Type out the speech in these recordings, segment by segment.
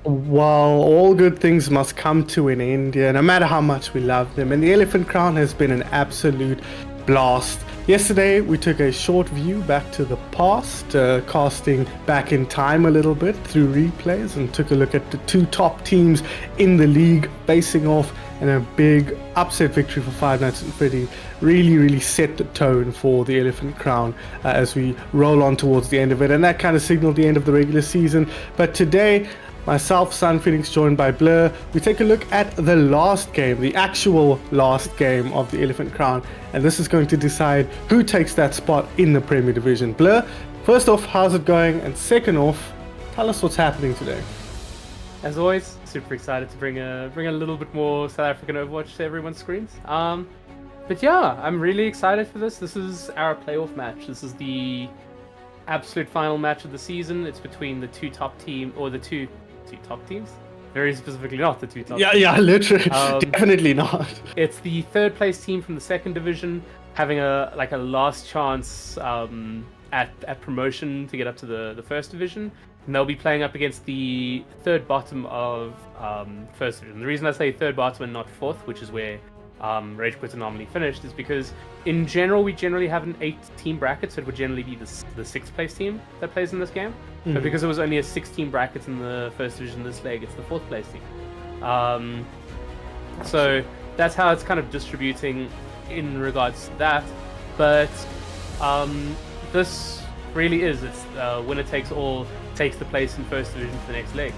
Well, all good things must come to an end, yeah, no matter how much we love them. And the Elephant Crown has been an absolute blast. Yesterday, we took a short view back to the past, casting back in time a little bit through replays, and took a look at the two top teams in the league facing off in a big upset victory for Five Nights at Freddy. Really set the tone for the Elephant Crown as we roll on towards the end of it, and that kind of signaled the end of the regular season. But today, myself, Sun Phoenix, joined by Blur, we take a look at the last game, the actual last game of the Elephant Crown, and this is going to decide who takes that spot in the Premier Division. Blur, first off, how's it going? And second off, tell us what's happening today. As always, super excited to bring a little bit more South African Overwatch to everyone's screens. But yeah, I'm really excited for this. This is our playoff match. This is the absolute final match of the season. It's between the two top teams. Very specifically not the two top teams. Yeah, literally. Definitely not. It's the third place team from the second division having a last chance at promotion to get up to the first division. And they'll be playing up against the third bottom of first division. The reason I say third bottom and not fourth, which is where Rage Quit Anomaly finished, is because in general we generally have an 8-team bracket, so it would generally be the sixth place team that plays in this game. But because it was only a 16 bracket in the first division this leg, it's the fourth place team. So that's how it's kind of distributing in regards to that. But this really is, it's winner takes all, takes the place in first division to the next leg.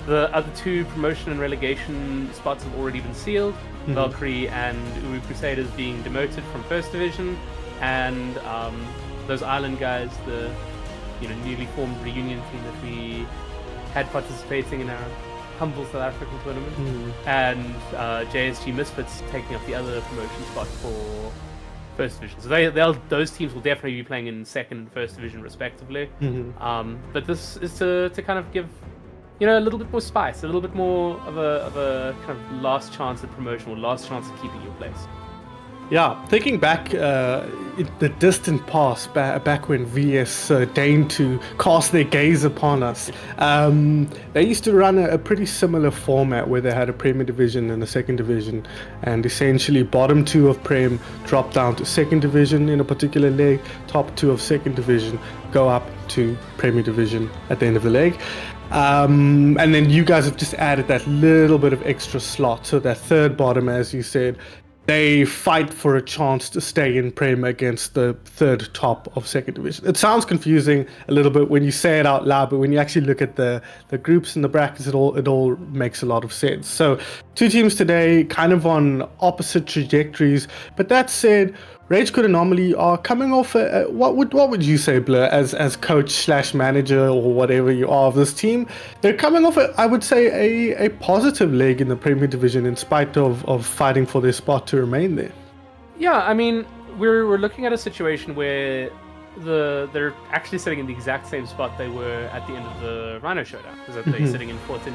The other two promotion and relegation spots have already been sealed. Valkyrie and Uwu Crusaders being demoted from first division, and those Island guys, the newly formed reunion team that we had participating in our humble South African tournament, and JSG Misfits taking up the other promotion spot for first division. So those teams will definitely be playing in second and first division respectively. But this is to kind of give a little bit more spice, a little bit more of a kind of last chance at promotion or last chance at keeping your place. Yeah, thinking back in the distant past, back when VS deigned to cast their gaze upon us, they used to run a pretty similar format where they had a Premier Division and a Second Division, and essentially bottom two of Prem drop down to Second Division in a particular leg, top two of Second Division go up to Premier Division at the end of the leg. And then you guys have just added that little bit of extra slot, so that third bottom, as you said, they fight for a chance to stay in Prem against the third top of Second Division. It sounds confusing a little bit when you say it out loud, but when you actually look at the groups and the brackets, it all makes a lot of sense. So two teams today kind of on opposite trajectories, but that said, Rage Quit Anomaly are coming off what would you say, Blur, as coach / manager or whatever you are of this team? They're coming off I would say a positive leg in the Premier Division in spite of fighting for their spot to remain there. Yeah, I mean, we're looking at a situation where they're actually sitting in the exact same spot they were at the end of the Rhino Showdown, because they're sitting in fourth in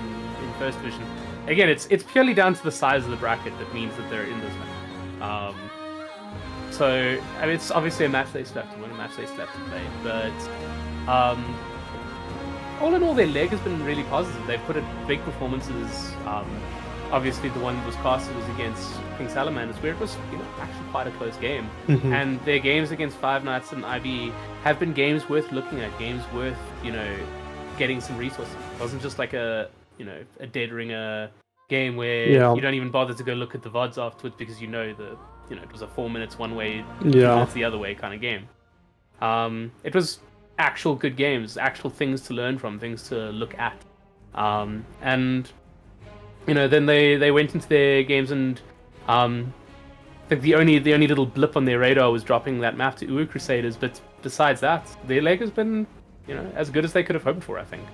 first division. Again, it's purely down to the size of the bracket that means that they're in this match. So, I mean, it's obviously a match they still have to win, a match they still have to play, but all in all, their leg has been really positive. They've put in big performances. Obviously, the one that was casted was against King Salamanders, where it was actually quite a close game. And their games against Five Nights and IB have been games worth looking at, games worth getting some resources. It wasn't just like a dead ringer game where you don't even bother to go look at the VODs afterwards because it was a 4 minutes one way, 2 minutes the other way kind of game. It was actual good games, actual things to learn from, things to look at. And then they went into their games, and I think the only little blip on their radar was dropping that map to Uwu Crusaders. But besides that, their leg has been as good as they could have hoped for, I think.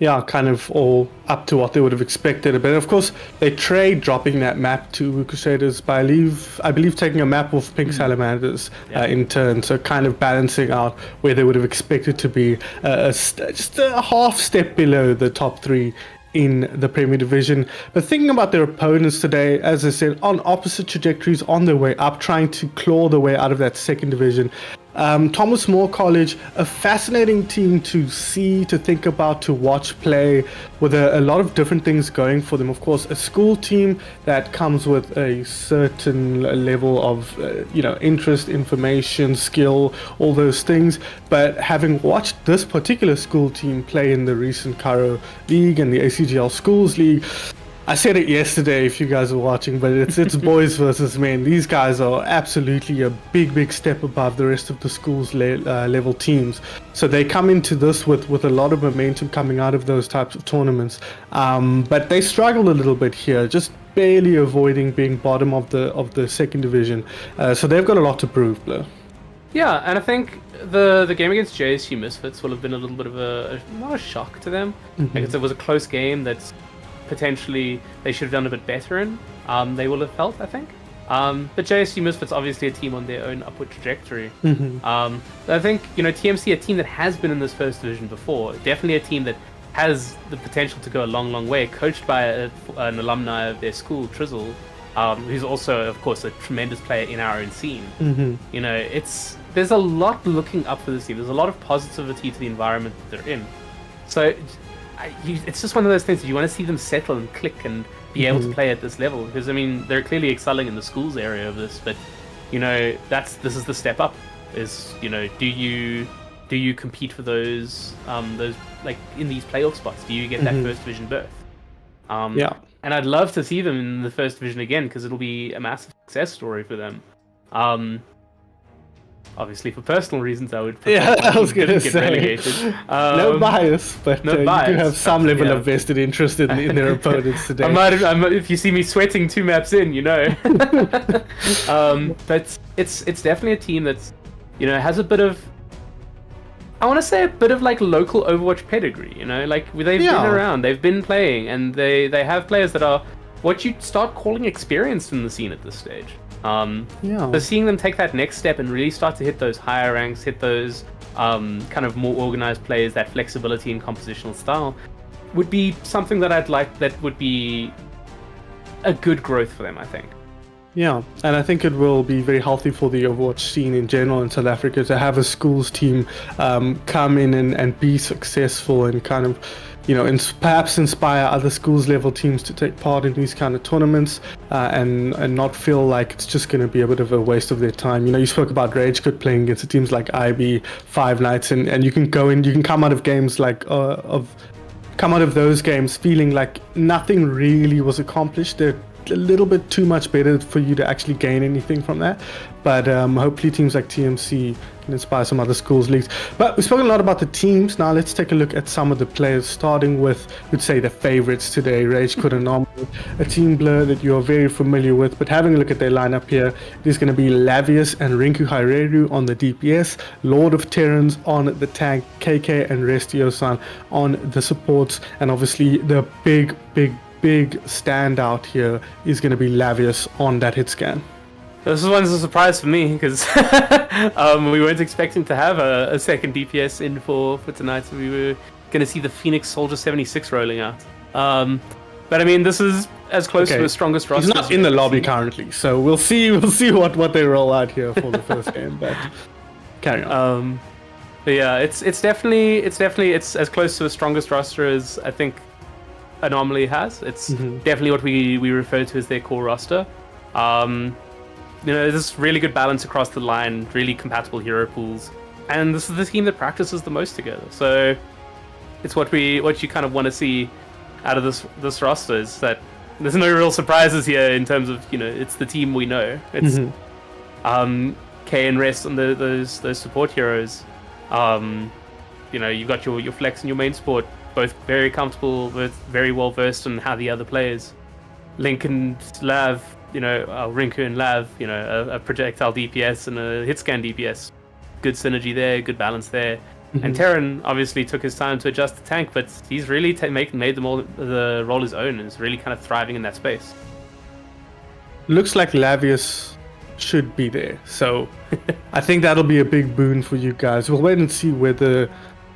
Yeah, kind of all up to what they would have expected. But of course, they trade dropping that map to Crusaders by, I believe taking a map of Pink Salamanders in turn. So kind of balancing out where they would have expected to be just a half step below the top three in the Premier Division. But thinking about their opponents today, as I said, on opposite trajectories on their way up, trying to claw their way out of that Second Division. Thomas More College, a fascinating team to see, to think about, to watch play, with a lot of different things going for them. Of course, a school team that comes with a certain level of, interest, information, skill, all those things. But having watched this particular school team play in the recent Cairo League and the ACGL Schools League, I said it yesterday if you guys are watching, but it's boys versus men. These guys are absolutely a big step above the rest of the school's level teams. So they come into this with a lot of momentum coming out of those types of tournaments. But they struggled a little bit here, just barely avoiding being bottom of the second division. So they've got a lot to prove, Blur. Yeah, and I think the game against JSU Misfits will have been a little bit of not a shock to them. Because it was a close game that's potentially they should have done a bit better in. They will have felt, I think. But JSU Misfits obviously a team on their own upward trajectory. I think TMC, a team that has been in this first division before, definitely a team that has the potential to go a long way, coached by an alumni of their school, Trizzle, who's also, of course, a tremendous player in our own scene. There's a lot looking up for this team. There's a lot of positivity to the environment that they're in. So it's just one of those things that you want to see them settle and click and be able to play at this level, because I mean they're clearly excelling in the schools area of this, but this is the step up. Is do you compete for those like in these playoff spots? Do you get that first division berth? And I'd love to see them in the first division again, because it'll be a massive success story for them. Obviously, for personal reasons, I would prefer I was going to say relegated. No bias, but no you bias, do have some level of vested interest in their opponents today. If you see me sweating 2 maps in, but it's definitely a team that's has a bit of, I want to say, a bit of like local Overwatch pedigree. Like they've been around, they've been playing, and they have players that are what you'd start calling experienced in the scene at this stage. So seeing them take that next step and really start to hit those higher ranks, hit those kind of more organized players, that flexibility and compositional style, would be something that I'd like. That would be a good growth for them, I think. Yeah, and I think it will be very healthy for the Overwatch scene in general in South Africa to have a schools team come in and be successful and kind of, perhaps inspire other schools level teams to take part in these kind of tournaments and not feel like it's just going to be a bit of a waste of their time. You spoke about Rage Quit playing against teams like IB, Five Nights, and you can go in, you can come out of games like come out of those games feeling like nothing really was accomplished. They're a little bit too much better for you to actually gain anything from that, but hopefully teams like TMC can inspire some other schools leagues. But we've spoken a lot about the teams. Now let's take a look at some of the players, starting with, we'd say, the favorites today. Rage Quit Anomaly, a team, Blur, that you're very familiar with, but having a look at their lineup here, it is going to be Lavius and Rinku Haireru on the DPS, Lord of Terrans on the tank, KK and Restio-san on the supports, and obviously the big standout here is going to be Lavius on that hit scan. This one's a surprise for me, because we weren't expecting to have a second DPS in for tonight, so we were going to see the Phoenix Soldier 76 rolling out. But I mean, this is as close to the strongest roster. He's not in the lobby currently, so we'll see what they roll out here for the first game. But carry on. But yeah, it's definitely as close to the strongest roster as I think Anomaly has. It's definitely what we refer to as their core roster. There's really good balance across the line, really compatible hero pools, and this is the team that practices the most together. So it's what you kind of want to see out of this roster, is that there's no real surprises here in terms of it's the team we know. It's K and Rest on those support heroes. You've got your flex and your main support, both very comfortable, with very well versed in how the other players. Link and Lav, Rinku and Lav, a projectile DPS and a hit scan DPS. Good synergy there, good balance there. And Terran obviously took his time to adjust the tank, but he's really made the role his own and is really kind of thriving in that space. Looks like Lavius should be there, so I think that'll be a big boon for you guys. We'll wait and see whether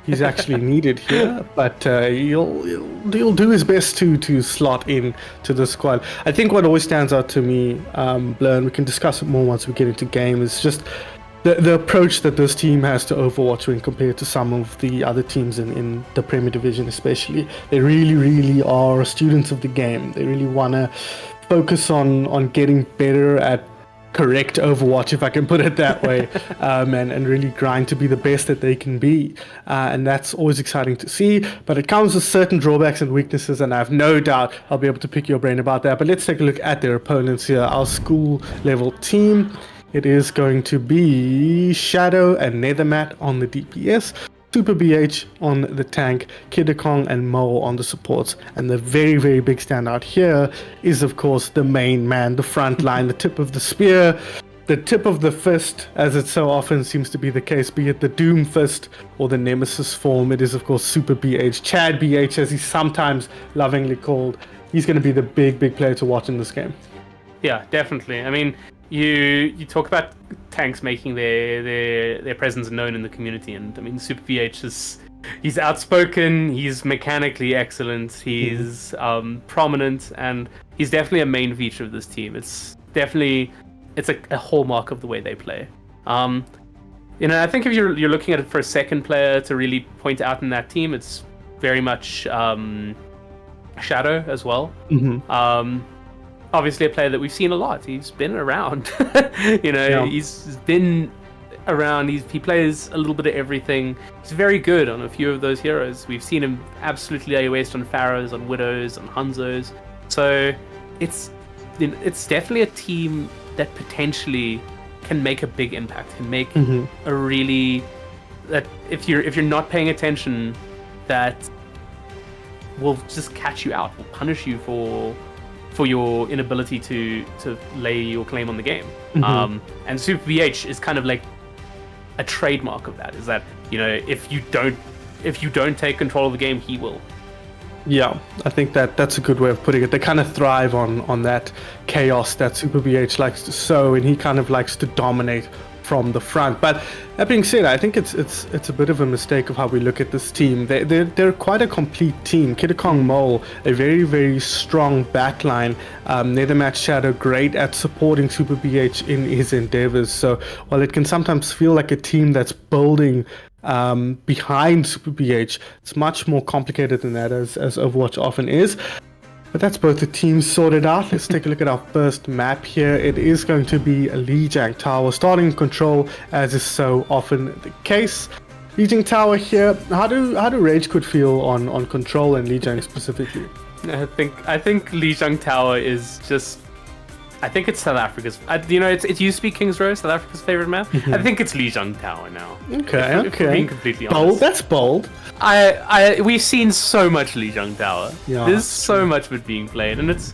he's actually needed here, but he'll do his best to slot in to the squad. I think what always stands out to me, Blur, and we can discuss it more once we get into game, is just the approach that this team has to Overwatch when compared to some of the other teams in the Premier Division especially. They really, really are students of the game. They really want to focus on getting better at correct Overwatch, if I can put it that way, and really grind to be the best that they can be. And that's always exciting to see, but it comes with certain drawbacks and weaknesses, and I have no doubt I'll be able to pick your brain about that. But let's take a look at their opponents here. Our school level team, it is going to be Shadow and Nethermat on the DPS, Super BH on the tank, Kidakong and Mole on the supports. And the very, very big standout here is, of course, the main man, the front line, the tip of the spear, the tip of the fist, as it so often seems to be the case, be it the Doom Fist or the Nemesis form. It is, of course, Super BH, Chad BH, as he's sometimes lovingly called. He's going to be the big, big player to watch in this game. Yeah, definitely. I mean, you talk about tanks making their presence known in the community, and I mean, Super VH he's outspoken, he's mechanically excellent, he's prominent, and he's definitely a main feature of this team. It's a hallmark of the way they play. I think if you're looking at it for a second player to really point out in that team, it's very much Shadow as well. Obviously a player that we've seen a lot. He's been around. He's been around. He plays a little bit of everything. He's very good on a few of those heroes. We've seen him absolutely AOS'd on Pharaohs, on Widows, on Hanzos. So it's definitely a team that potentially can make a big impact, can make a really, that if you're not paying attention, that will just catch you out, will punish you for your inability to lay your claim on the game. And Super VH is kind of like a trademark of that, is that, if you don't take control of the game, he will. Yeah, I think that's a good way of putting it. They kind of thrive on that chaos that Super BH likes to sow, and he kind of likes to dominate from the front. But that being said, I think it's a bit of a mistake of how we look at this team. They're quite a complete team. Kidakong Mole, a very, very strong backline. Nethermatch Shadow, great at supporting Super BH in his endeavors. So while it can sometimes feel like a team that's building behind Super BH, it's much more complicated than that, as Overwatch often is. But that's both the teams sorted out. Let's take a look at our first map here. It is going to be a Lijiang Tower, starting in control, as is so often the case. Lijiang Tower here. How do Rage Quit feel on control and Lijiang specifically? I think Lijiang Tower is just, I think it's South Africa's. It used to be King's Row, South Africa's favorite map. I think it's Lijiang Tower now. Okay. If we're being completely honest. Bold. That's bold. We've seen so much Lijiang Tower. Yeah, there's so much of it being played, and it's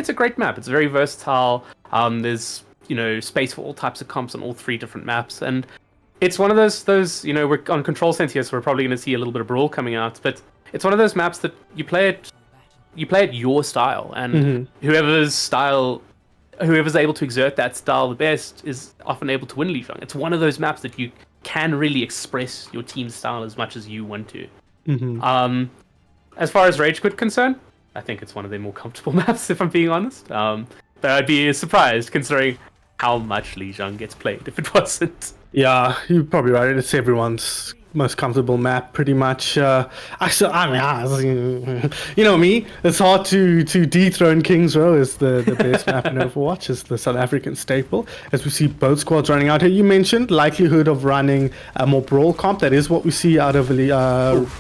a great map. It's very versatile. There's space for all types of comps on all three different maps, and it's one of those we're on Control Center here, so we're probably going to see a little bit of Brawl coming out, but it's one of those maps that you play it your style, and whoever's able to exert that style the best is often able to win Lijiang. It's one of those maps that you can really express your team's style as much as you want to. As far as Rage Quit concerned, I think it's one of their more comfortable maps, if I'm being honest. But I'd be surprised considering how much Lijiang gets played if it wasn't. Yeah, you're probably right. It's everyone's most comfortable map, pretty much. You know me, it's hard to dethrone King's Row as the best map in Overwatch, as the South African staple, as we see both squads running out here. You mentioned likelihood of running a more brawl comp. That is what we see out of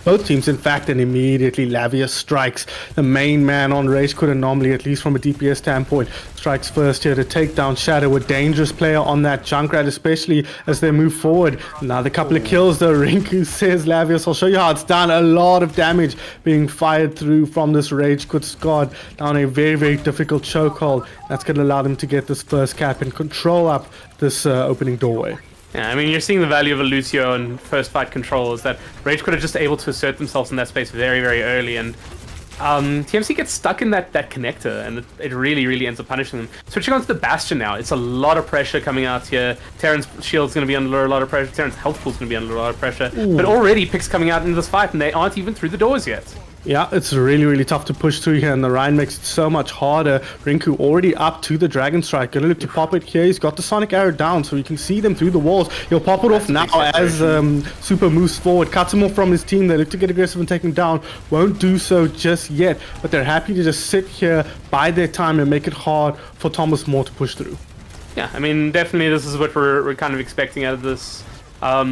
both teams, in fact, and immediately Lavia strikes the main man on Rage Quit Anomaly, at least from a DPS standpoint. Strikes first here to take down Shadow, a dangerous player on that Junkrat, especially as they move forward. Another couple of kills though. Rinku says, Lavius, I'll show you how it's done. A lot of damage being fired through from this Rage Quit squad down a very, very difficult chokehold. That's going to allow them to get this first cap and control up this opening doorway. Yeah, I mean, you're seeing the value of a Lucio and first fight control is that Rage Quit are just able to assert themselves in that space very, very early, and TMC gets stuck in that connector, and it really, really ends up punishing them. Switching on to the Bastion now, it's a lot of pressure coming out here. Terran's shield's going to be under a lot of pressure. Terran's health pool's going to be under a lot of pressure. But already picks coming out into this fight, and they aren't even through the doors yet. Yeah, it's really, really tough to push through here, and the Rhine makes it so much harder. Rinku already up to the Dragon Strike. Gonna look to pop it here. He's got the Sonic Arrow down, so we can see them through the walls. He'll pop it off now as Super moves forward. Cuts him off from his team. They look to get aggressive and take him down. Won't do so just yet, but they're happy to just sit here, bide their time, and make it hard for Thomas More to push through. Yeah, I mean, definitely this is what we're kind of expecting out of this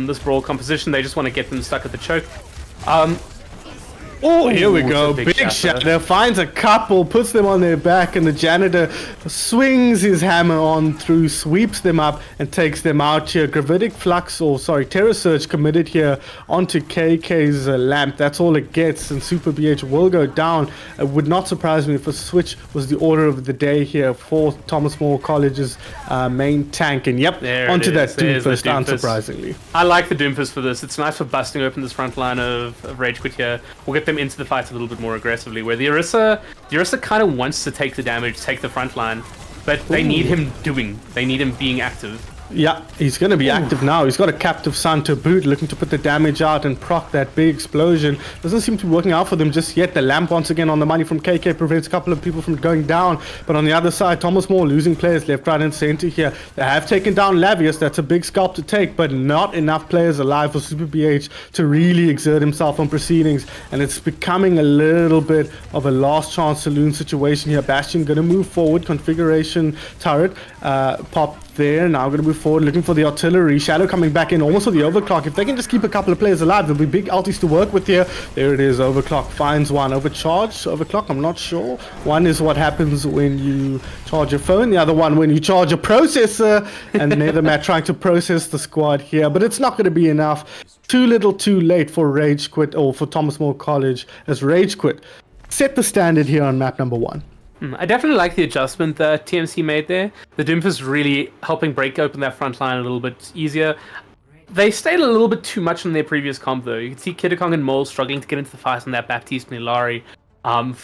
this brawl composition. They just want to get them stuck at the choke. Oh, here we go. Big Shatter finds a couple, puts them on their back, and the janitor swings his hammer on through, sweeps them up, and takes them out here. Gravitic Flux, or sorry, Terror Surge committed here onto KK's lamp. That's all it gets, and Super BH will go down. It would not surprise me if a switch was the order of the day here for Thomas More College's main tank. And yep, onto that Doomfist, unsurprisingly. I like the Doomfist for this. It's nice for busting open this front line of Rage Quit here. We'll get them into the fight a little bit more aggressively, where the Orisa kind of wants to take the damage, take the front line, but they need him being active. Yeah, he's going to be active now. He's got a Captive Sun to boot, looking to put the damage out and proc that big explosion. Doesn't seem to be working out for them just yet. The lamp once again on the money from KK prevents a couple of people from going down. But on the other side, Thomas More losing players left, right, and center here. They have taken down Lavius. That's a big scalp to take, but not enough players alive for Super BH to really exert himself on proceedings. And it's becoming a little bit of a last chance saloon situation here. Bastion going to move forward. Configuration turret pop there. Now going to move forward, looking for the artillery. Shadow coming back in, almost for the overclock. If they can just keep a couple of players alive, there'll be big altis to work with here. There it is. Overclock finds one. Overcharge, overclock, I'm not sure. One is what happens when you charge your phone. The other one when you charge a processor. And Nethermat trying to process the squad here, but it's not going to be enough. Too little, too late for Rage Quit, or for Thomas More College, as Rage Quit set the standard here on map number 1. I definitely like the adjustment that TMC made there. The Doomfist really helping break open that front line a little bit easier. They stayed a little bit too much on their previous comp, though. You can see Kidder Kong and Mole struggling to get into the fight on that Baptiste and Ilari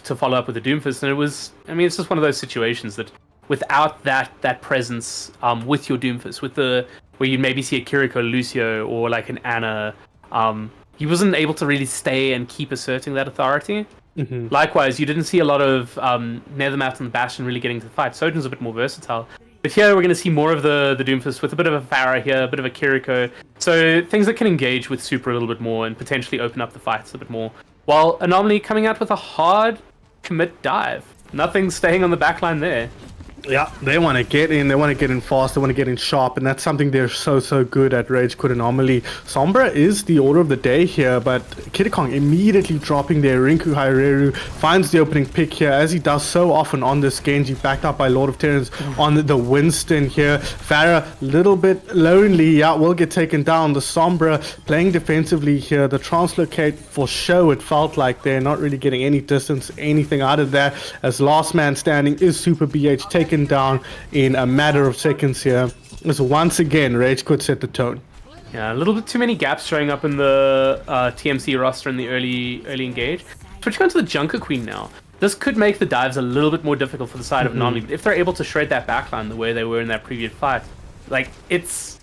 to follow up with the Doomfist. And it was, I mean, it's just one of those situations that without that presence with your Doomfist, where you maybe see a Kiriko Lucio or like an Anna, he wasn't able to really stay and keep asserting that authority. Mm-hmm. Likewise, you didn't see a lot of Nethermat and Bastion really getting to the fight. Sojourn's a bit more versatile. But here we're going to see more of the Doomfist with a bit of a Pharah here, a bit of a Kiriko. So things that can engage with Super a little bit more and potentially open up the fights a bit more. While Anomaly coming out with a hard commit dive. Nothing staying on the backline there. Yeah, they want to get in. They want to get in fast. They want to get in sharp, and that's something they're so good at. Rage Quit Anomaly. Sombra is the order of the day here, but Kidder Kong immediately dropping there. Rinku Haireru finds the opening pick here, as he does so often on this Genji, backed up by Lord of Terrans on the Winston here. Pharah, little bit lonely. Yeah, will get taken down. The Sombra playing defensively here. The Translocate for show, it felt like they're not really getting any distance, anything out of that, as last man standing is Super BH, taken down in a matter of seconds here. As once again, Rage Quit set the tone. Yeah, a little bit too many gaps showing up in the TMC roster in the early engage. Switching on to the Junker Queen now. This could make the dives a little bit more difficult for the side of Anomaly, but if they're able to shred that backline the way they were in that previous fight, like it's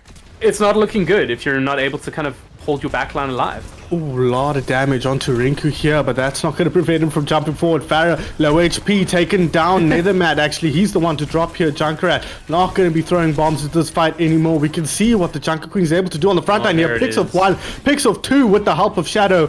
not looking good if you're not able to kind of hold your backline alive. Ooh, a lot of damage onto Rinku here, but that's not going to prevent him from jumping forward. Pharah, low HP, taken down. Nethermat, actually, he's the one to drop here. Junkerat, not going to be throwing bombs into this fight anymore. We can see what the Junker Queen is able to do on the front line here. Picks off 1, picks off 2 with the help of Shadow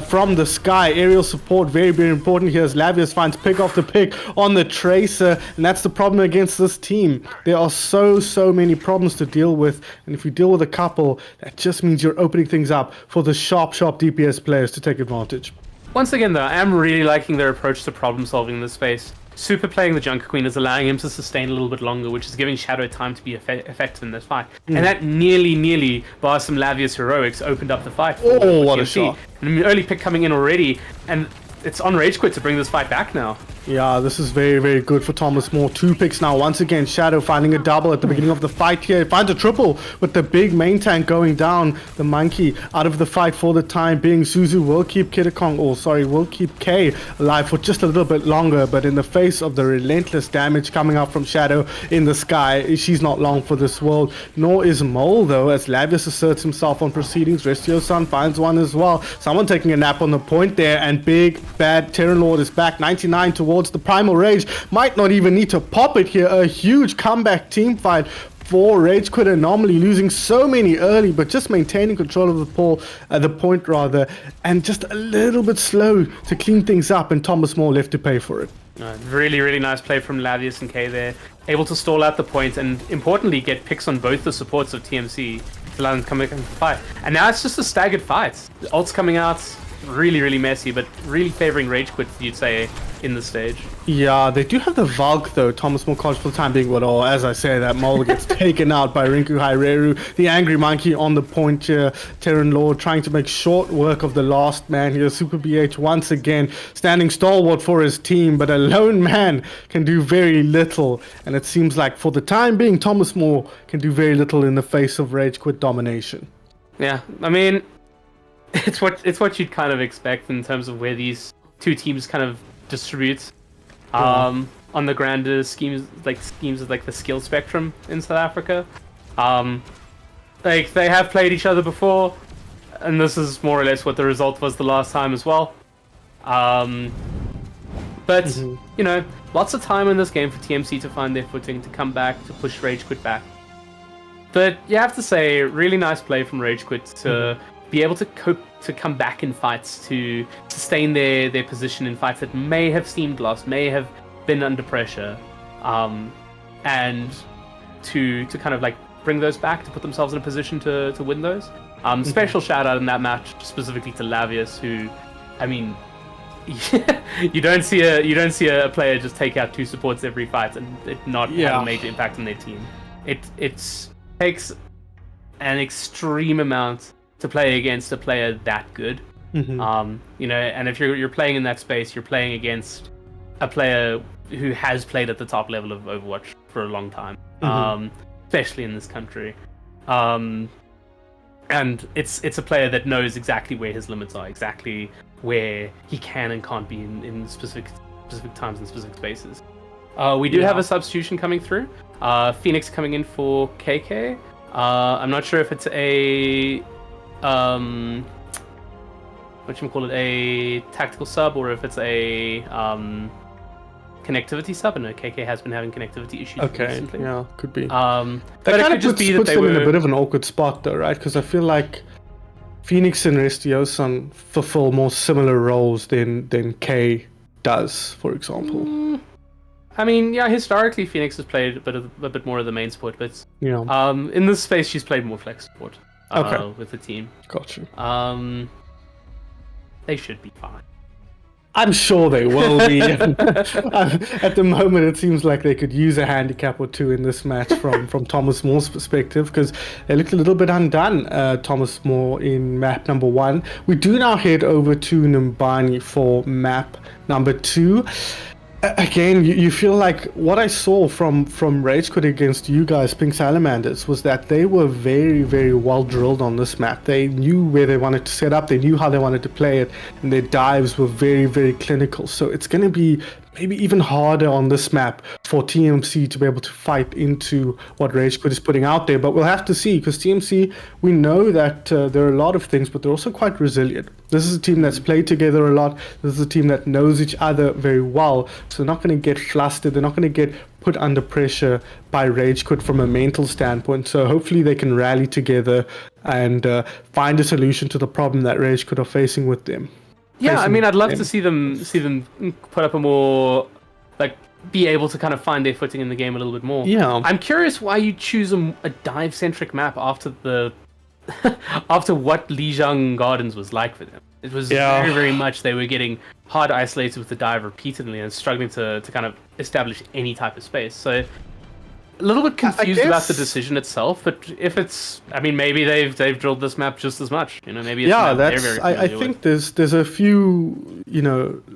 from the sky. Aerial support, very, very important here, as Lavius finds pick after pick on the Tracer, and that's the problem against this team. There are so many problems to deal with, and if you deal with a couple, that just means you're opening things up for the sharp DPS players to take advantage. Once again, though, I am really liking their approach to problem solving in this space. Super playing the Junker Queen is allowing him to sustain a little bit longer, which is giving Shadow time to be effective in this fight. And that nearly, bar some Lavius heroics, opened up the fight. Oh, what a shot. And an early pick coming in already, and it's on Rage Quit to bring this fight back now. Yeah, this is very, very good for Thomas More. 2 picks now. Once again, Shadow finding a double at the beginning of the fight here. Finds a triple with the big main tank going down. The monkey out of the fight for the time being. Suzu will keep will keep K alive for just a little bit longer. But in the face of the relentless damage coming up from Shadow in the sky, she's not long for this world. Nor is Mole, though, as Lavius asserts himself on proceedings. Restio-san finds one as well. Someone taking a nap on the point there. And big, bad Terran Lord is back. 99 towards the Primal Rage. Might not even need to pop it here. A huge comeback team fight for Rage Quit Anomaly, losing so many early, but just maintaining control of the point rather, and just a little bit slow to clean things up, and Thomas More left to pay for it. Really, really nice play from Lavius and K there. Able to stall out the point and, importantly, get picks on both the supports of TMC to allow them to come back and fight. And now it's just a staggered fight. The ult's coming out, really, really messy, but really favoring Rage Quit, you'd say, in the stage. Yeah, they do have the Valk though. Thomas More for the time being, but as I say, that Mole gets taken out by Rinku Haireru. The Angry Monkey on the point here. Terran Lord trying to make short work of the last man here. Super BH once again standing stalwart for his team, but a lone man can do very little. And it seems like for the time being, Thomas More can do very little in the face of Rage Quit domination. Yeah, I mean, it's what you'd kind of expect in terms of where these two teams kind of distribute on the grander schemes of like the skill spectrum in South Africa. Like they have played each other before, and this is more or less what the result was the last time as well. But you know, lots of time in this game for TMC to find their footing, to come back, to push Rage Quit back. But you have to say, really nice play from Rage Quit to be able to cope, to come back in fights, to sustain their position in fights that may have seemed lost, may have been under pressure, and to kind of like bring those back, to put themselves in a position to win those. Special shout out in that match specifically to Lavius, who, I mean, you don't see a player just take out 2 supports every fight and it not have a major impact on their team. It takes an extreme amount to play against a player that good. You know, and if you're playing in that space, you're playing against a player who has played at the top level of Overwatch for a long time, especially in this country. And it's a player that knows exactly where his limits are, exactly where he can and can't be in specific times and specific spaces. We do have a substitution coming through. Phoenix coming in for KK. I'm not sure if it's a a tactical sub or if it's a connectivity sub. I know KK has been having connectivity issues recently. Yeah, could be. But that it kind could of just be that puts they them were in a bit of an awkward spot though, right? Because I feel like Phoenix and Restio-san fulfill more similar roles than K does, for example. I mean, yeah, historically Phoenix has played a bit more of the main support, but in this space she's played more flex support with the team. Gotcha. They should be fine. I'm sure they will be. At the moment, it seems like they could use a handicap or 2 in this match from Thomas More's perspective, because they looked a little bit undone, Thomas More in map number 1. We do now head over to Numbani for map number 2. Again, you feel like what I saw from Rage Quit against you guys, Pink Salamanders, was that they were very, very well drilled on this map. They knew where they wanted to set up, they knew how they wanted to play it, and their dives were very, very clinical. So it's going to be maybe even harder on this map for TMC to be able to fight into what Rage Quit is putting out there. But we'll have to see, because TMC, we know that there are a lot of things, but they're also quite resilient. This is a team that's played together a lot. This is a team that knows each other very well. So they're not going to get flustered. They're not going to get put under pressure by Rage Quit from a mental standpoint. So hopefully they can rally together and find a solution to the problem that Rage Quit are facing with them. Yeah, I mean, I'd love to see them put up a more, like, be able to kind of find their footing in the game a little bit more. Yeah. I'm curious why you choose a dive-centric map after after what Lijiang Gardens was like for them. It was very, very much they were getting hard isolated with the dive repeatedly and struggling to kind of establish any type of space. So A little bit confused about the guess- decision itself, but if it's, I mean, maybe they've drilled this map just as much. You know, maybe it's Yeah, a map they're very I familiar think with. there's a few,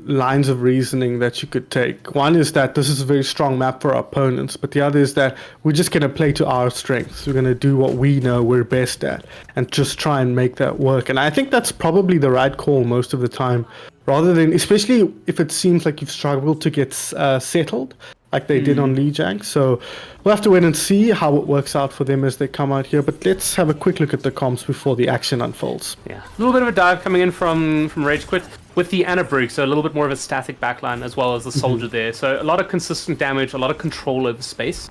lines of reasoning that you could take. One is that this is a very strong map for our opponents, but the other is that we're just going to play to our strengths. We're going to do what we know we're best at and just try and make that work. And I think that's probably the right call most of the time, rather than, especially if it seems like you've struggled to get settled like they did on Lijiang. So we'll have to wait and see how it works out for them as they come out here. But let's have a quick look at the comps before the action unfolds. Yeah, a little bit of a dive coming in from Rage Quit with the Ana Brug, so a little bit more of a static backline as well as the Soldier there. So a lot of consistent damage, a lot of control over space.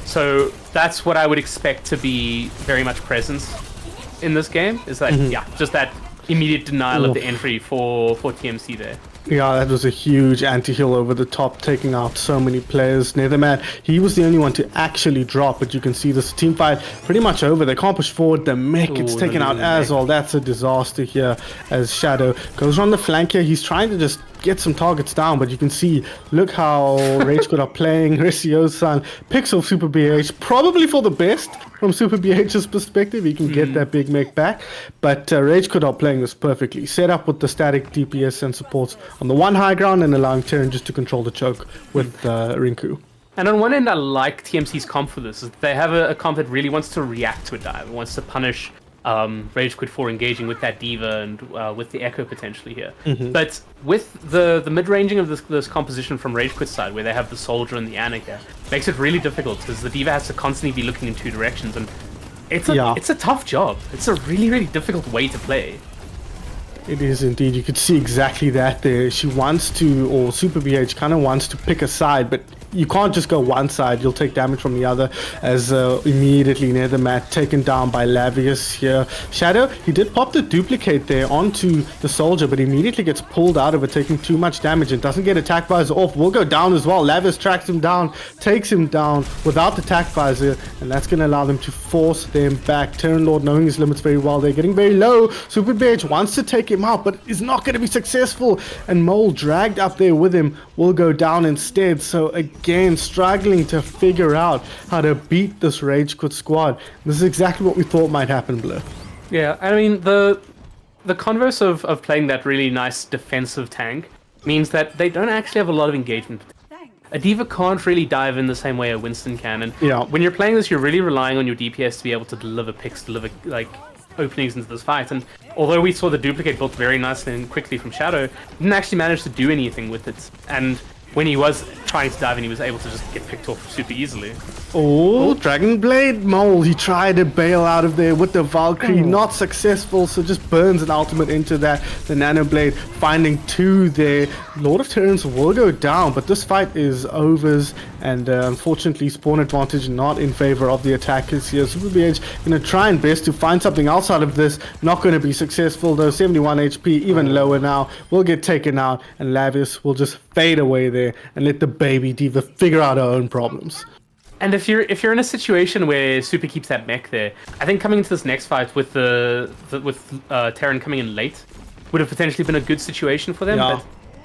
So that's what I would expect to be very much present in this game. Is that just that immediate denial of the entry for TMC there. Yeah, that was a huge anti-heal over the top, taking out so many players. Netherman, he was the only one to actually drop, but you can see this team fight pretty much over. They can't push forward. The mech gets taken out as well. That's a disaster here as Shadow goes on the flank here. He's trying to just get some targets down, but you can see, look how Rage Quit are playing. Reciosan picks off Super BH, probably for the best from Super BH's perspective. He can get that big mech back, but Rage Quit are playing this perfectly. Set up with the static DPS and supports on the one high ground and allowing Terran just to control the choke with Rinku. And on one end, I like TMC's comp for this. Is they have a comp that really wants to react to a dive, wants to punish Rage Quit for engaging with that Diva and with the Echo potentially here. But with the mid-ranging of this composition from Rage Quit's side, where they have the Soldier and the Ana here, makes it really difficult because the Diva has to constantly be looking in two directions, and it's a tough job. It's a really, really difficult way to play. It is indeed. You could see exactly that there. She wants to, or Super BH kind of wants to pick a side, but you can't just go one side. You'll take damage from the other as immediately near the mat, taken down by Lavius here. Shadow, he did pop the duplicate there onto the Soldier, but immediately gets pulled out of it, taking too much damage and doesn't get attack visor off. Will go down as well. Lavius tracks him down, takes him down without the attack visor, and that's going to allow them to force them back. Terran Lord knowing his limits very well. They're getting very low. Super BH wants to take him out, but is not going to be successful, and Mole dragged up there with him will go down instead. So again, struggling to figure out how to beat this Rage Quit squad. This is exactly what we thought might happen, Blur. Yeah, I mean, the converse of playing that really nice defensive tank means that they don't actually have a lot of engagement. A Diva can't really dive in the same way a Winston can, and when you're playing this, you're really relying on your DPS to be able to deliver picks, deliver like openings into this fight. And although we saw the duplicate built very nicely and quickly from Shadow, didn't actually manage to do anything with it. And when he was trying to dive in, he was able to just get picked off super easily. Oh, Dragon Blade Mole. He tried to bail out of there with the Valkyrie. Not successful, so just burns an ultimate into that. The Nano Blade finding two there. Lord of Terrans will go down, but this fight is overs, and unfortunately spawn advantage not in favor of the attackers here. Super BH going to try and best to find something else out of this. Not going to be successful though. 71 HP, even lower now. Will get taken out, and Lavius will just fade away there and let the baby Diva figure out her own problems. And if you're in a situation where Super keeps that mech there, I think coming into this next fight with Terran coming in late would have potentially been a good situation for them. But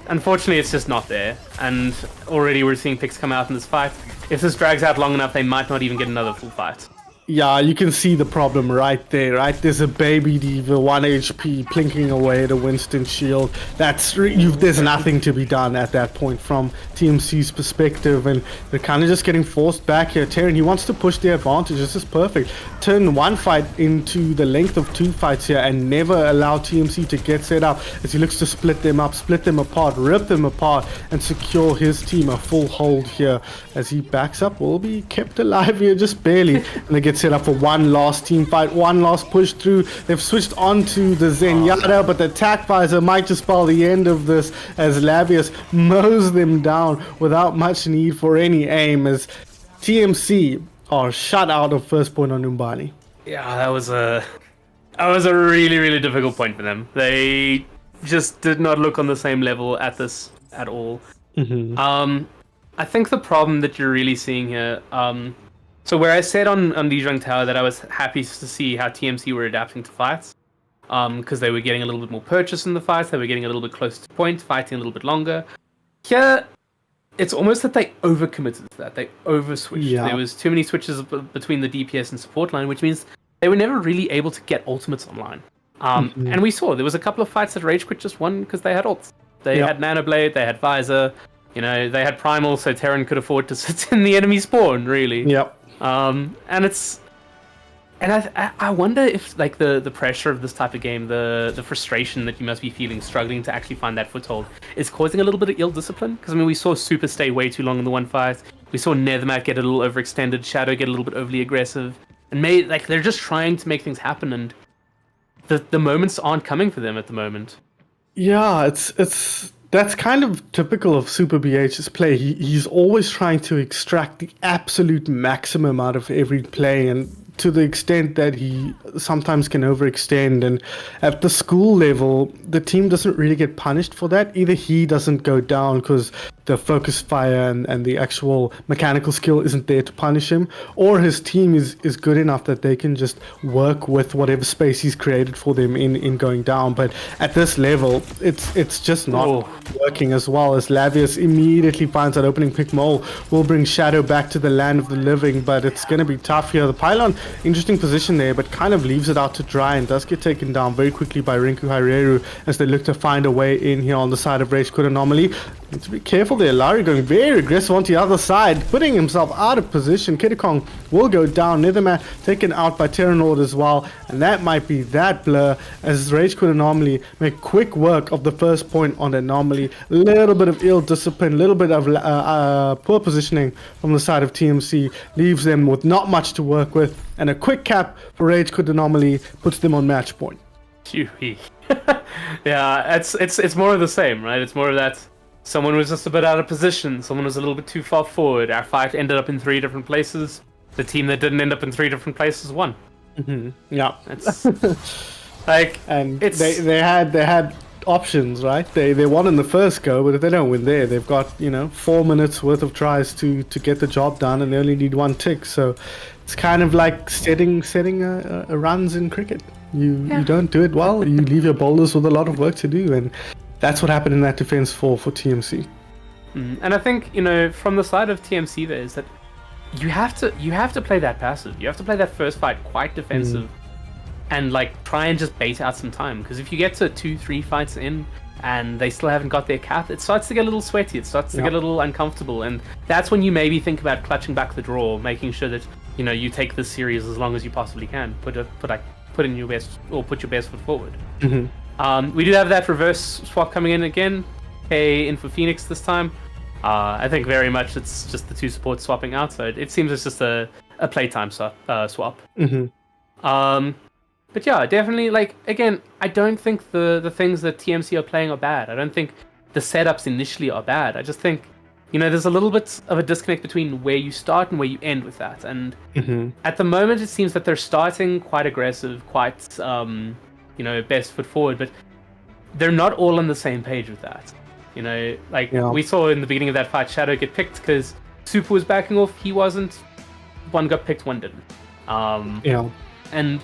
unfortunately, it's just not there. And already we're seeing picks come out in this fight. If this drags out long enough, they might not even get another full fight. Yeah, you can see the problem right there, right? There's a baby Diva, 1 HP, plinking away at a Winston shield. There's nothing to be done at that point from TMC's perspective, and they're kind of just getting forced back here. Terran, he wants to push the advantage. This is perfect. Turn one fight into the length of two fights here and never allow TMC to get set up as he looks to split them up, split them apart, rip them apart, and secure his team a full hold here as he backs up. Will be kept alive here just barely, and they get set up for one last team fight, one last push through. They've switched onto the Zenyatta, but the attack visor might just spell the end of this as Lavius mows them down without much need for any aim as TMC are shut out of first point on Umbani. Yeah, that was a really, really difficult point for them. They just did not look on the same level at this at all. I think the problem that you're really seeing here, so where I said on Lijiang Tower that I was happy to see how TMC were adapting to fights, because they were getting a little bit more purchase in the fights, they were getting a little bit closer to point, fighting a little bit longer. Here, it's almost that they overcommitted to that. They overswitched. Yeah. There was too many switches between the DPS and support line, which means they were never really able to get ultimates online. And we saw there was a couple of fights that Rage Quit just won because they had ults. They had Nanoblade, they had Visor, they had Primal, so Terran could afford to sit in the enemy spawn, really. Yep. And I wonder if like the pressure of this type of game, the frustration that you must be feeling, struggling to actually find that foothold, is causing a little bit of ill discipline. Because I mean, we saw Super stay way too long in the one fight. We saw Nethermat get a little overextended, Shadow get a little bit overly aggressive, and they're just trying to make things happen, and the moments aren't coming for them at the moment. Yeah, that's kind of typical of Super BH's play. He's always trying to extract the absolute maximum out of every play, and to the extent that he sometimes can overextend. And at the school level, the team doesn't really get punished for that. Either he doesn't go down because the focus fire and the actual mechanical skill isn't there to punish him, or his team is good enough that they can just work with whatever space he's created for them in going down. But at this level, it's just not working as well, as Lavius immediately finds that opening pick. Mole will bring Shadow back to the land of the living, but it's going to be tough here. The pylon, interesting position there, but kind of leaves it out to dry and does get taken down very quickly by Rinku Haireru as they look to find a way in here on the side of Rage Quit Anomaly. Need to be careful there. Larry going very aggressive onto the other side, putting himself out of position. Kidikong will go down. Nethermat taken out by Terranord as well, and that might be that blur as Rage Quit Anomaly make quick work of the first point on Anomaly. A little bit of ill discipline, a little bit of poor positioning from the side of TMC leaves them with not much to work with, and a quick cap for Rage Quit Anomaly puts them on match point. Yeah, it's more of the same, right? It's more of that. Someone was just a bit out of position. Someone was a little bit too far forward. Our fight ended up in 3 different places. The team that didn't end up in 3 different places won. Yeah, it's like, and they had options, right? They won in the first go, but if they don't win there, they've got 4 minutes worth of tries to get the job done, and they only need 1 tick. So it's kind of like setting a runs in cricket. You don't do it well, you leave your bowlers with a lot of work to do, and that's what happened in that defense for TMC. And I think, from the side of TMC there is that you have to play that passive. You have to play that first fight quite defensive and like try and just bait out some time. Because if you get to 2-3 fights in and they still haven't got their cap, it starts to get a little sweaty. It starts to get a little uncomfortable. And that's when you maybe think about clutching back the draw, making sure that, you take this series as long as you possibly can. Put in your best, or put your best foot forward. We do have that reverse swap coming in again. K in for Phoenix this time. I think very much it's just the 2 supports swapping out, so it seems it's just a playtime swap. But yeah, definitely, like, again, I don't think the things that TMC are playing are bad. I don't think the setups initially are bad. I just think, there's a little bit of a disconnect between where you start and where you end with that. And at the moment, it seems that they're starting quite aggressive, quite best foot forward, but they're not all on the same page with that. We saw in the beginning of that fight, Shadow get picked because Super was backing off, he wasn't. One got picked, one didn't. And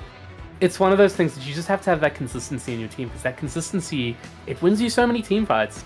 it's one of those things that you just have to have that consistency in your team, because that consistency, it wins you so many team fights.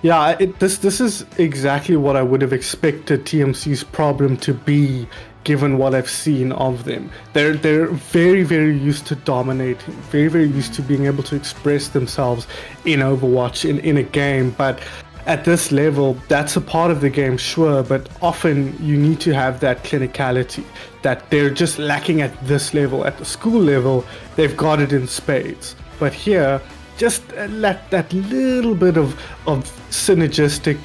Yeah, this is exactly what I would have expected TMC's problem to be, given what I've seen of them. They're very, very used to dominating, very, very used to being able to express themselves in Overwatch, in a game, but at this level, that's a part of the game, sure, but often you need to have that clinicality that they're just lacking at this level. At the school level, they've got it in spades. But here, just that little bit of synergistic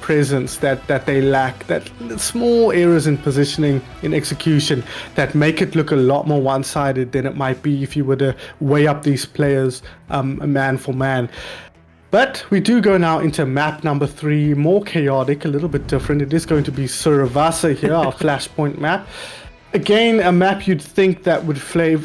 presence that they lack, that small errors in positioning, in execution, that make it look a lot more one-sided than it might be if you were to weigh up these players man for man. But we do go now into map number 3, more chaotic, a little bit different. It is going to be Suravasa here, our flashpoint map. Again, a map you'd think that would favor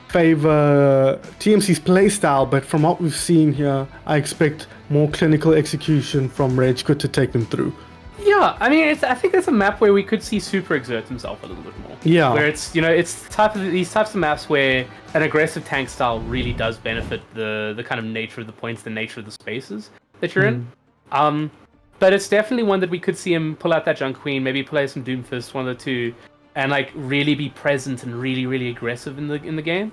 TMC's playstyle, but from what we've seen here, I expect more clinical execution from Rage Quit to take them through. Yeah, I mean, I think it's a map where we could see Super exert himself a little bit more. Yeah. Where it's, it's these types of maps where an aggressive tank style really does benefit the kind of nature of the points, the nature of the spaces that you're in. But it's definitely one that we could see him pull out that Junk Queen, maybe play some Doomfist, one of the two, and like really be present and really, really aggressive in the game.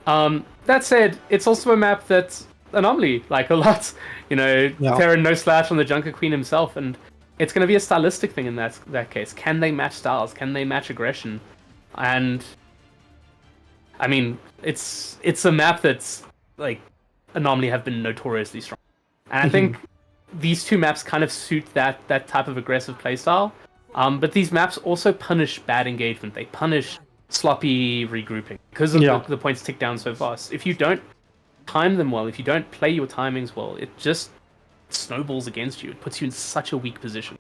That said, it's also a map that's Anomaly like a lot. Terran no slash on the Junker Queen himself, and it's going to be a stylistic thing in that case. Can they match styles? Can they match aggression? And I mean, it's a map that's like Anomaly have been notoriously strong, and I think these two maps kind of suit that type of aggressive playstyle. But these maps also punish bad engagement. They punish sloppy regrouping because of the points tick down so fast. If you don't time them well, if you don't play your timings well, it just snowballs against you. It puts you in such a weak position.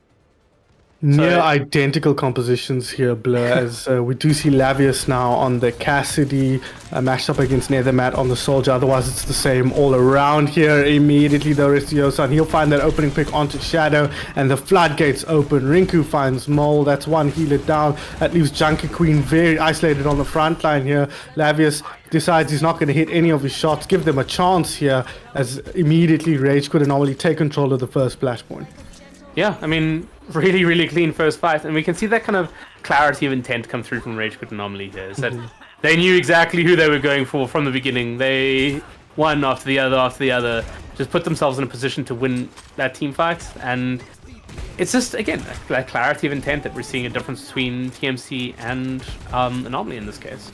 Near identical compositions here, Blur, as we do see Lavius now on the Cassidy, matched up against Nethermat on the Soldier. Otherwise, it's the same all around here. Immediately, though, Restiosa, and he'll find that opening pick onto Shadow, and the floodgates open. Rinku finds Mole. That's one healer down. That leaves Junker Queen very isolated on the front line here. Lavius decides he's not going to hit any of his shots, give them a chance here, as immediately Rage Quit Anomaly take control of the first flashpoint. Yeah, I mean, really, really clean first fight, and we can see that kind of clarity of intent come through from Rage Quit Anomaly here. Is that they knew exactly who they were going for from the beginning. They one after the other, just put themselves in a position to win that team fight, and it's just, again, that clarity of intent that we're seeing a difference between TMC and Anomaly in this case.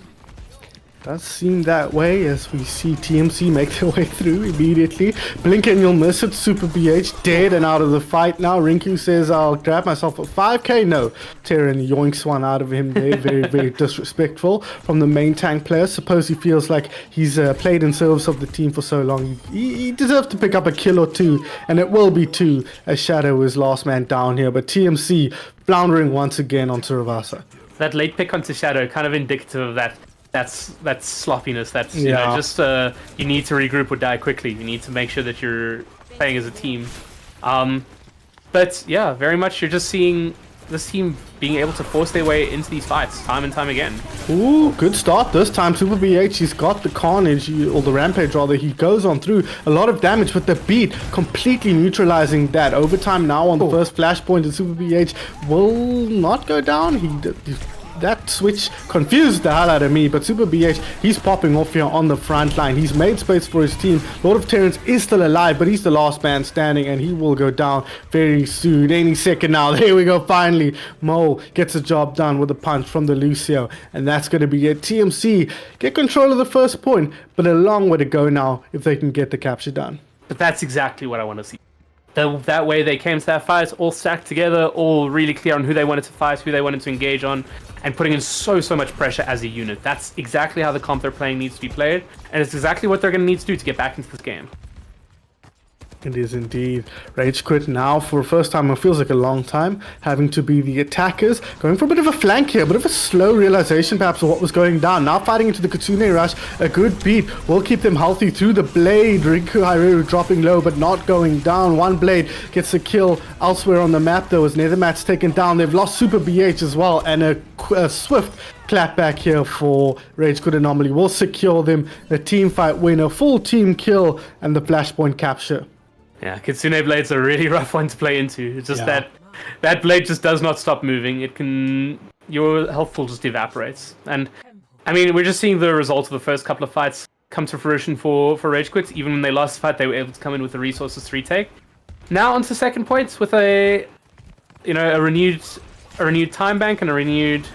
Does seem that way as we see TMC make their way through immediately. Blink and you'll miss it. Super BH dead and out of the fight now. Rinku says, I'll grab myself a 5k. No. Terran yoinks one out of him there. Very, very disrespectful from the main tank player. Suppose he feels like he's played in service of the team for so long. He deserves to pick up a kill or two, and it will be two as Shadow is last man down here. But TMC floundering once again on Turavasa. That late pick onto Shadow, kind of indicative of that sloppiness. That's just you need to regroup or die quickly. You need to make sure that you're playing as a team. But yeah, very much you're just seeing this team being able to force their way into these fights time and time again. Ooh, good start this time. Super BH, he's got the Carnage, or the Rampage rather. He goes on through a lot of damage, but the beat completely neutralizing that. Overtime now on the first flashpoint, and Super BH will not go down. That switch confused the hell out of me, but Super BH, he's popping off here on the front line. He's made space for his team. Lord of Terrans is still alive, but he's the last man standing, and he will go down very soon, any second now. There we go, finally. Mo gets the job done with a punch from the Lucio, and that's going to be it. TMC get control of the first point, but a long way to go now if they can get the capture done. But that's exactly what I want to see. That way they came to that fight, all stacked together, all really clear on who they wanted to fight, who they wanted to engage on, and putting in so much pressure as a unit. That's exactly how the comp they're playing needs to be played, and it's exactly what they're going to need to do to get back into this game. It is indeed. Rage Quit now for the first time, it feels like a long time, having to be the attackers, going for a bit of a flank here, a bit of a slow realization perhaps of what was going down. Now fighting into the Kitsune Rush, a good beat will keep them healthy through the blade. Rinku Haireru dropping low but not going down. One blade gets a kill elsewhere on the map though as Nethermat's taken down. They've lost Super BH as well, and a swift clap back here for Rage Quit Anomaly will secure them a team fight win, a full team kill, and the flashpoint capture. Yeah, Kitsune Blade's a really rough one to play into. It's just that blade just does not stop moving. Your health pool just evaporates. And I mean, we're just seeing the results of the first couple of fights come to fruition for Rage Quit. Even when they lost the fight, they were able to come in with the resources to retake. Now onto second points with a renewed time bank and a renewed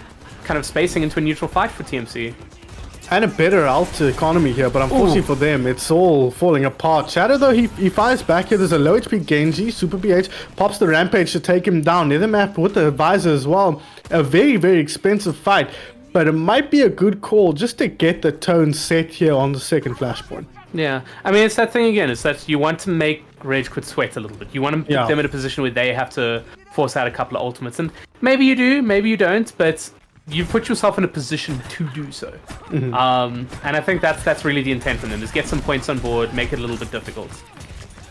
kind of spacing into a neutral fight for TMC. And a better alt economy here, but unfortunately for them, it's all falling apart. Shadow, though, he fires back here. There's a low HP Genji. Super BH pops the Rampage to take him down. Nethermap with the Visor as well. A very, very expensive fight, but it might be a good call just to get the tone set here on the second flashpoint. Yeah, I mean, it's that thing again. It's that you want to make Rage Quit sweat a little bit. You want to put them in a position where they have to force out a couple of ultimates. And maybe you do, maybe you don't, but you've put yourself in a position to do so. And I think that's really the intent from them, is get some points on board, make it a little bit difficult.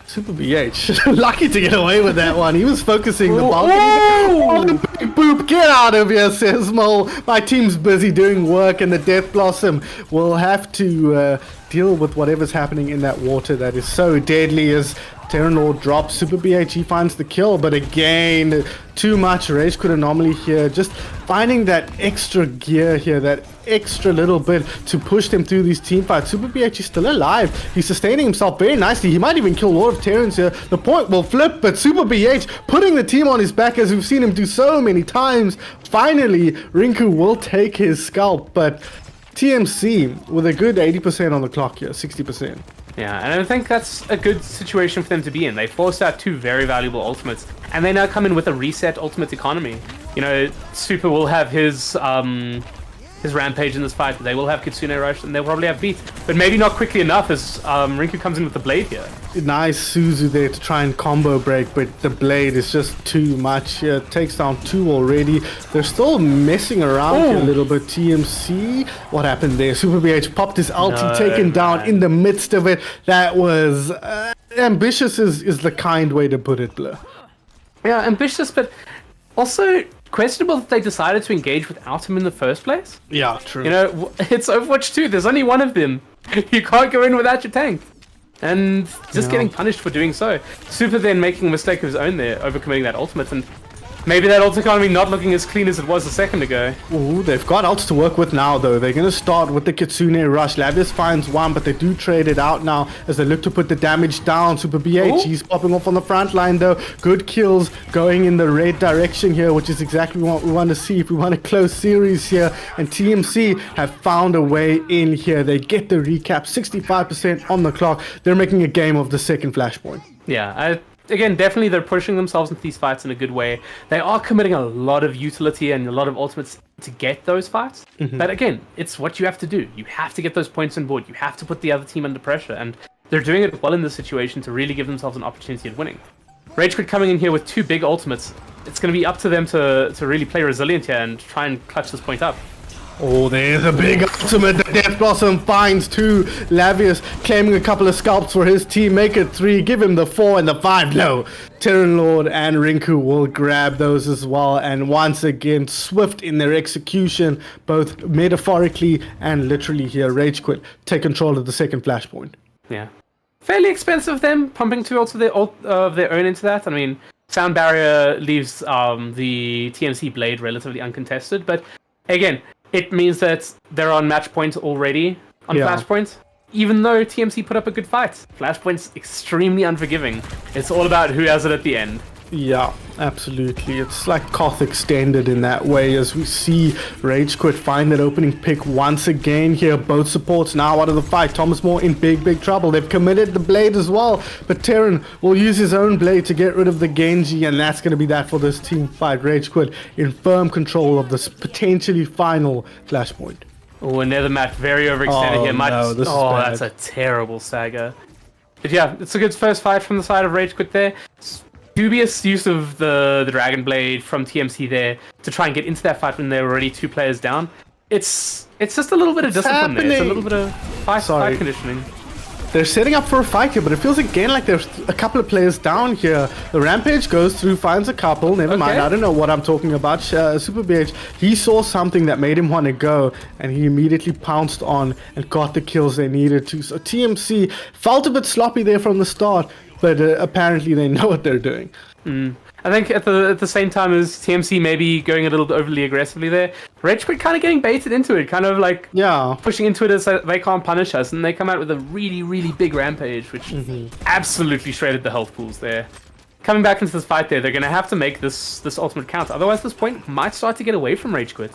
Super BH, lucky to get away with that one. He was focusing the balcony. Big boop, get out of here, says Mole. My team's busy doing work, and the Death Blossom will have to deal with whatever's happening in that water that is so deadly as Terran Lord drops. Super BH, he finds the kill, but again, too much Rage Quit Anomaly here. Just finding that extra gear here, that extra little bit to push them through these team fights. Super BH is still alive. He's sustaining himself very nicely. He might even kill Lord of Terrans here. The point will flip, but Super BH putting the team on his back, as we've seen him do so many times. Finally, Rinku will take his scalp, but TMC with a good 80% on the clock here, 60%. Yeah, and I think that's a good situation for them to be in. They forced out 2 very valuable ultimates, and they now come in with a reset ultimate economy. You know, Super will have his Rampage in this fight, but they will have Kitsune Rush, and they'll probably have Beat. But maybe not quickly enough, as Rinku comes in with the Blade here. Nice COWZA there to try and combo break, but the Blade is just too much here. Takes down 2 already. They're still messing around here a little bit. TMC, what happened there? Super BH popped his ulti, taken down in the midst of it. That was ambitious is the kind way to put it, Blur. Yeah, ambitious, but also questionable that they decided to engage without him in the first place. Yeah, true. You know, it's Overwatch 2. There's only one of them. You can't go in without your tank. And just getting punished for doing so. Super then making a mistake of his own there, overcommitting that ultimate, and maybe that ult economy not looking as clean as it was a second ago. Ooh, they've got ults to work with now, though. They're going to start with the Kitsune Rush. Lavius finds one, but they do trade it out now as they look to put the damage down. Super BH, he's popping off on the front line, though. Good kills going in the red direction here, which is exactly what we want to see if we want a close series here. And TMC have found a way in here. They get the recap, 65% on the clock. They're making a game of the second flashpoint. Yeah, again, definitely they're pushing themselves into these fights in a good way. They are committing a lot of utility and a lot of ultimates to get those fights. But again, it's what you have to do. You have to get those points on board. You have to put the other team under pressure. And they're doing it well in this situation to really give themselves an opportunity at winning. Rage Quit coming in here with 2 big ultimates. It's going to be up to them to really play resilient here and try and clutch this point up. Oh, there's a big ultimate that Death Blossom finds too. Lavius claiming a couple of scalps for his team. Make it 3. Give him the 4 and the 5. No. Terran Lord and Rinku will grab those as well. And once again, swift in their execution, both metaphorically and literally here. Rage Quit take control of the second flashpoint. Yeah. Fairly expensive of them, pumping 2 ults of their own into that. I mean, Sound Barrier leaves the TMC Blade relatively uncontested. But again, it means that they're on match point already on Flashpoint. Even though TMC put up a good fight, Flashpoint's extremely unforgiving. It's all about who has it at the end. Yeah, absolutely. It's like Koth extended in that way, as we see Rage Quit find that opening pick once again here. Both supports now out of the fight. Thomas Moore in big trouble. They've committed the Blade as well, but Terran will use his own Blade to get rid of the Genji, and that's going to be that for this team fight. Rage Quit in firm control of this potentially final flashpoint. Oh, another match very overextended here. No, this is bad. That's a terrible stagger. But yeah, it's a good first fight from the side of Rage Quit there. Dubious use of the Dragon Blade from TMC there to try and get into that fight when they're already 2 players down. It's just a little bit of discipline there. It's a little bit of fight conditioning. They're setting up for a fight here, but it feels again like there's a couple of players down here. The Rampage goes through, finds a couple. Never mind, I don't know what I'm talking about. Super BH, he saw something that made him want to go, and he immediately pounced on and got the kills they needed to. So TMC felt a bit sloppy there from the start, but apparently they know what they're doing. I think at the same time as TMC maybe going a little overly aggressively there, Rage Quit kind of getting baited into it, kind of like pushing into it as they can't punish us, and they come out with a really big Rampage, which absolutely shredded the health pools there. Coming back into this fight there, they're going to have to make this ultimate count, otherwise this point might start to get away from Rage Quit.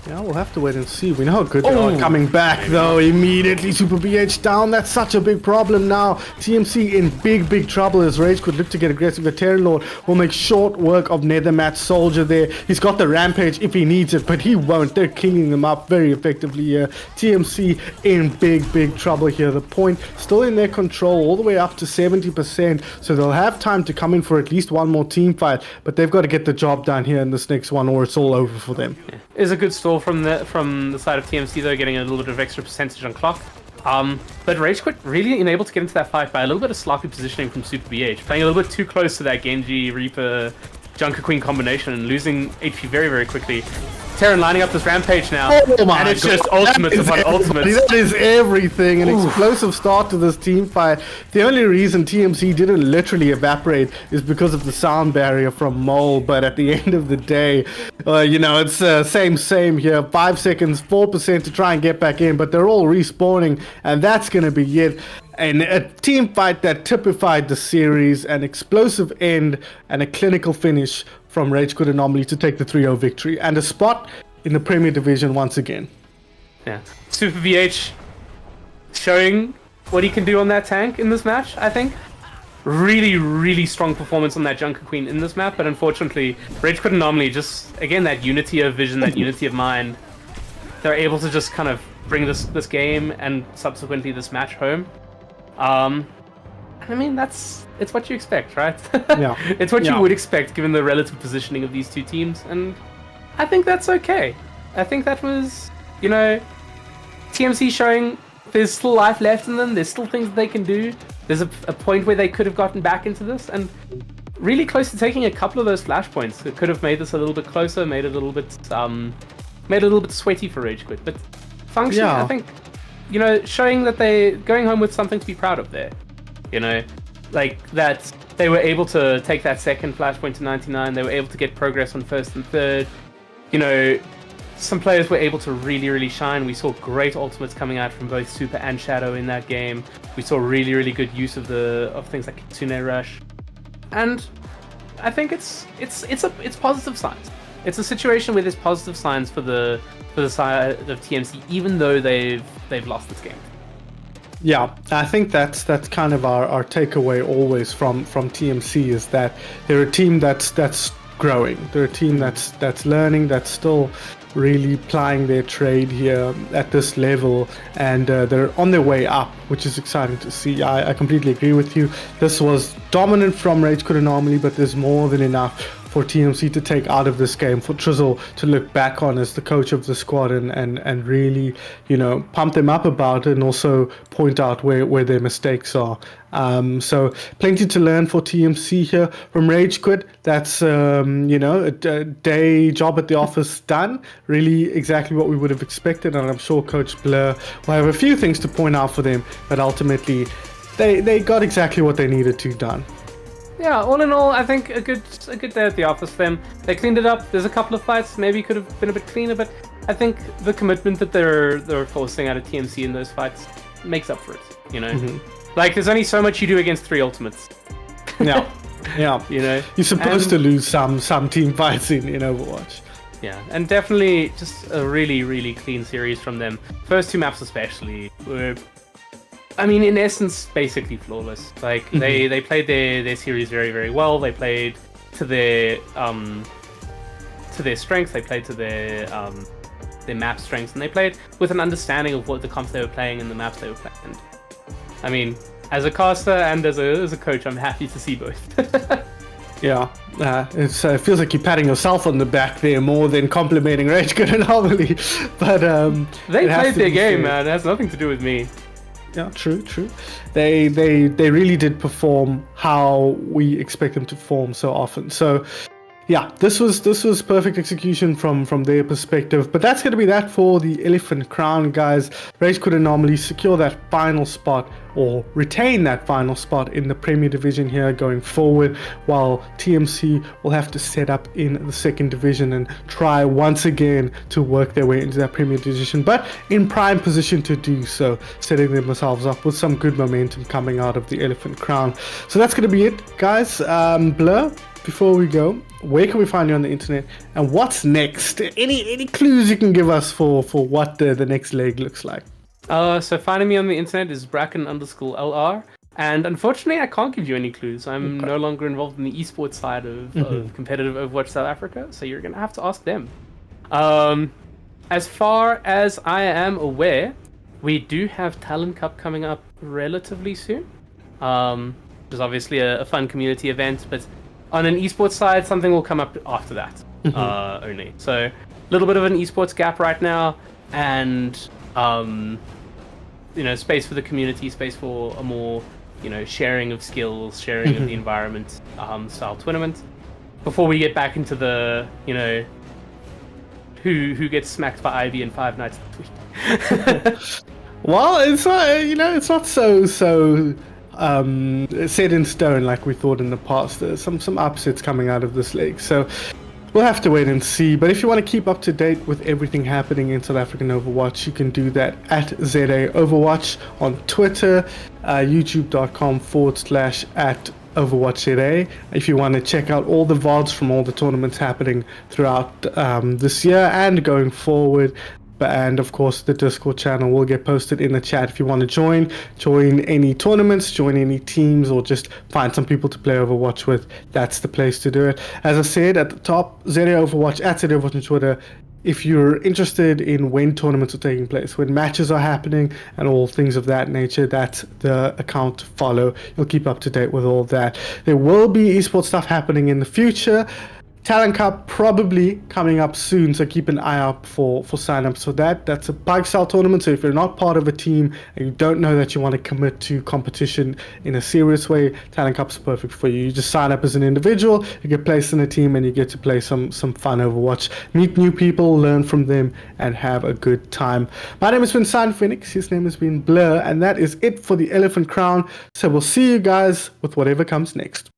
Yeah, we'll have to wait and see. We know how good they are coming back, though. Immediately, Super BH down. That's such a big problem now. TMC in big trouble as Rage could look to get aggressive. The Terran Lord will make short work of Nethermat Soldier there. He's got the Rampage if he needs it, but he won't. They're cleaning them up very effectively here. TMC in big trouble here. The point still in their control, all the way up to 70%, so they'll have time to come in for at least one more team fight, but they've got to get the job done here in this next one, or it's all over for them. Yeah. Is a good stall from the side of TMC though, getting a little bit of extra percentage on clock. But Rage Quit really unable to get into that fight by a little bit of sloppy positioning from Super BH, playing a little bit too close to that Genji Reaper Junker Queen combination and losing HP very quickly. Terran lining up this rampage now, Oh my and it's God. just ultimates That is upon ultimates. That is everything. An explosive start to this team fight. The only reason TMC didn't literally evaporate is because of the sound barrier from Mole. But at the end of the day, it's same here. 5 seconds, 4% to try and get back in, but they're all respawning, and that's gonna be it. And a team fight that typified the series, an explosive end, and a clinical finish from Rage Quit Anomaly to take the 3-0 victory, and a spot in the Premier Division once again. Yeah, Super VH showing what he can do on that tank in this match, I think. Really, really strong performance on that Junker Queen in this map, but unfortunately, Rage Quit Anomaly just, again, that unity of vision, that unity of mind, they're able to just kind of bring this game and subsequently this match home. I mean, it's what you expect, right? Yeah. It's what you would expect given the relative positioning of these two teams, and I think that's okay. I think that was, TMC showing there's still life left in them, there's still things that they can do. There's a point where they could have gotten back into this, and really close to taking a couple of those flashpoints. It could have made this a little bit closer, made it a little bit sweaty for Rage Quit, but functionally, I think, showing that they going home with something to be proud of there. Like that they were able to take that second flashpoint to 99. They were able to get progress on first and third. Some players were able to really, really shine. We saw great ultimates coming out from both Super and Shadow in that game. We saw really, really good use of things like Kitsune Rush, and I think it's positive signs. It's a situation where there's positive signs for the side of TMC, even though they've lost this game. Yeah, I think that's kind of our takeaway always from TMC is that they're a team that's growing. They're a team that's learning, that's still really plying their trade here at this level, and they're on their way up, which is exciting to see. I completely agree with you. This was dominant from Rage Quit Anomaly, but there's more than enough for TMC to take out of this game, for Trizzle to look back on as the coach of the squad and really, pump them up about it, and also point out where their mistakes are. So plenty to learn for TMC here from Rage Quit. That's a day job at the office done. Really exactly what we would have expected, and I'm sure Coach Blur will have a few things to point out for them, but ultimately they got exactly what they needed to done. Yeah, all in all, I think a good day at the office for them. They cleaned it up. There's a couple of fights maybe could have been a bit cleaner, but I think the commitment that they're forcing out of TMC in those fights makes up for it. Like there's only so much you do against 3 ultimates. Yeah, yeah. You're supposed to lose some team fights in Overwatch. Yeah, and definitely just a really, really clean series from them. First 2 maps especially were, in essence, basically flawless. Like they played their series very, very well. They played to their strengths. They played to their map strengths, and they played with an understanding of what the comps they were playing and the maps they were playing. And, as a caster and as a coach, I'm happy to see both. Yeah, it feels like you're patting yourself on the back there more than complimenting Rage Quit Anomaly. But they played their game, man. It has nothing to do with me. Yeah, true. They really did perform how we expect them to perform so often. So yeah, this was perfect execution from their perspective. But that's going to be that for the Elephant Crown, guys. Rage Quit Anomaly secure that final spot, or retain that final spot in the Premier Division here going forward, while TMC will have to set up in the second division and try once again to work their way into that Premier Division, but in prime position to do so, setting themselves up with some good momentum coming out of the Elephant Crown. So that's going to be it, guys. Blur, before we go, where can we find you on the internet, and what's next? Any clues you can give us for what the next leg looks like? So finding me on the internet is Bracken_LR, and unfortunately I can't give you any clues. I'm no longer involved in the esports side of competitive Overwatch South Africa, so you're gonna have to ask them. As far as I am aware, we do have Talent Cup coming up relatively soon, which is obviously a fun community event, but on an esports side, something will come up after that only. So a little bit of an esports gap right now, and space for the community, space for a more sharing of skills, sharing of the environment style tournament before we get back into the who gets smacked by Ivy in 5 nights this week. Well, it's not, it's not so set in stone like we thought in the past. There's some upsets coming out of this league, so we'll have to wait and see. But if you want to keep up to date with everything happening in South African Overwatch, you can do that at ZA Overwatch on Twitter, youtube.com/at Overwatch ZA. If you want to check out all the VODs from all the tournaments happening throughout this year and going forward. And of course, the Discord channel will get posted in the chat if you want to join any tournaments, join any teams, or just find some people to play Overwatch with. That's the place to do it. As I said at the top, ZA Overwatch at ZA Overwatch on Twitter. If you're interested in when tournaments are taking place, when matches are happening, and all things of that nature, that's the account to follow. You'll keep up to date with all that. There will be esports stuff happening in the future. Talent Cup probably coming up soon, so keep an eye out for sign-ups for that. That's a bike style tournament, so if you're not part of a team and you don't know that you want to commit to competition in a serious way, Talent Cup's perfect for you. You just sign up as an individual, you get placed in a team, and you get to play some fun Overwatch. Meet new people, learn from them, and have a good time. My name has been Sign Phoenix, his name has been Blur, and that is it for the Elephant Crown. So we'll see you guys with whatever comes next.